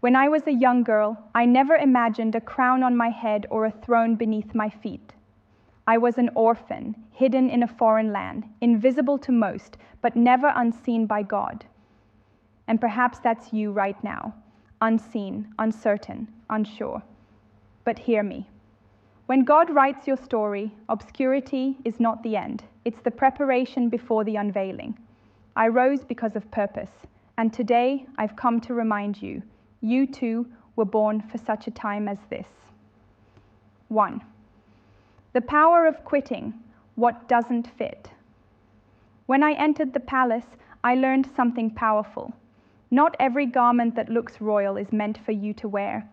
When I was a young girl, I never imagined a crown on my head or a throne beneath my feet. I was an orphan, hidden in a foreign land, invisible to most, but never unseen by God. And perhaps that's you right now, unseen, uncertain, unsure. But hear me. When God writes your story, obscurity is not the end. It's the preparation before the unveiling. I rose because of purpose, and today I've come to remind you, you too were born for such a time as this. 1. The power of quitting what doesn't fit. When I entered the palace, I learned something powerful. Not every garment that looks royal is meant for you to wear.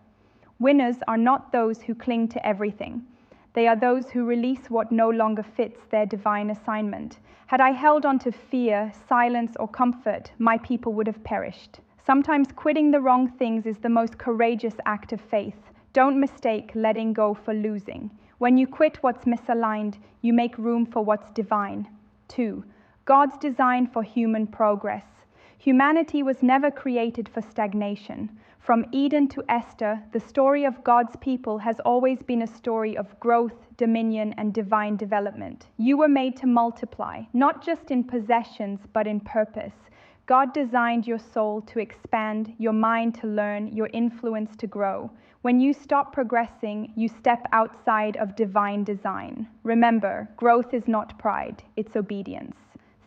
Winners are not those who cling to everything. They are those who release what no longer fits their divine assignment. Had I held on to fear, silence, or comfort, my people would have perished. Sometimes quitting the wrong things is the most courageous act of faith. Don't mistake letting go for losing. When you quit what's misaligned, you make room for what's divine. 2. God's design for human progress. Humanity was never created for stagnation. From Eden to Esther, the story of God's people has always been a story of growth, dominion, and divine development. You were made to multiply, not just in possessions, but in purpose. God designed your soul to expand, your mind to learn, your influence to grow. When you stop progressing, you step outside of divine design. Remember, growth is not pride, it's obedience.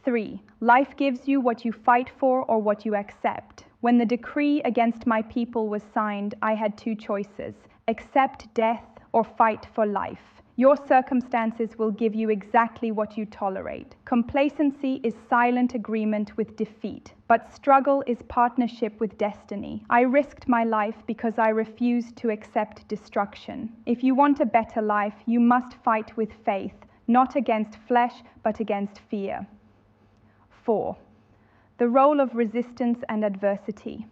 3. Life gives you what you fight for or what you accept. When the decree against my people was signed, I had 2 choices: accept death or fight for life. Your circumstances will give you exactly what you tolerate. Complacency is silent agreement with defeat, but struggle is partnership with destiny. I risked my life because I refused to accept destruction. If you want a better life, you must fight with faith, not against flesh, but against fear. 4. The role of resistance and adversity.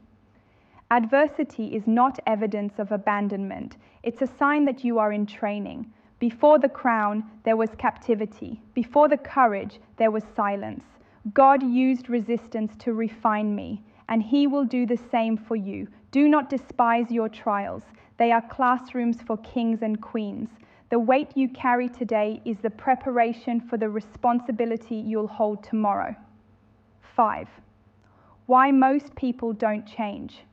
Adversity is not evidence of abandonment. It's a sign that you are in training. Before the crown, there was captivity. Before the courage, there was silence. God used resistance to refine me, and He will do the same for you. Do not despise your trials. They are classrooms for kings and queens. The weight you carry today is the preparation for the responsibility you'll hold tomorrow. 5. Why most people don't change.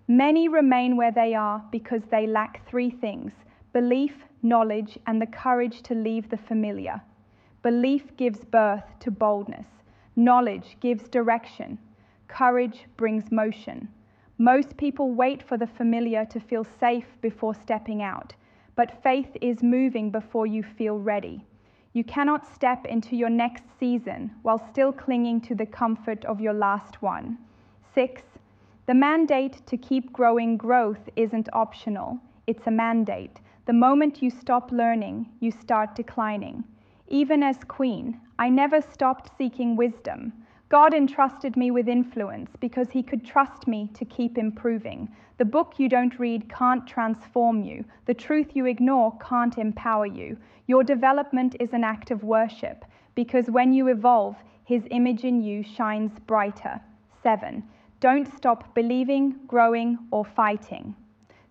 Many remain where they are because they lack 3 things: belief, knowledge, and the courage to leave the familiar. Belief gives birth to boldness. Knowledge gives direction. Courage brings motion. Most people wait for the familiar to feel safe before stepping out, but faith is moving before you feel ready. You cannot step into your next season while still clinging to the comfort of your last one. 6. The mandate to keep growing growth isn't optional. It's a mandate. The moment you stop learning, you start declining. Even as queen, I never stopped seeking wisdom. God entrusted me with influence because He could trust me to keep improving. The book you don't read can't transform you. The truth you ignore can't empower you. Your development is an act of worship because when you evolve, His image in you shines brighter. 7. Don't stop believing, growing, or fighting.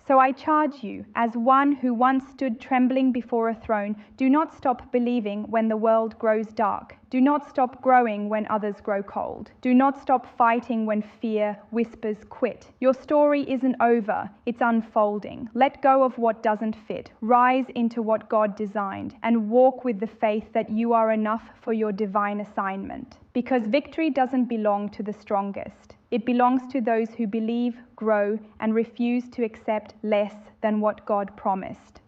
So I charge you, as one who once stood trembling before a throne, do not stop believing when the world grows dark. Do not stop growing when others grow cold. Do not stop fighting when fear whispers quit. Your story isn't over, it's unfolding. Let go of what doesn't fit. Rise into what God designed and walk with the faith that you are enough for your divine assignment. Because victory doesn't belong to the strongest. It belongs to those who believe, grow, and refuse to accept less than what God promised.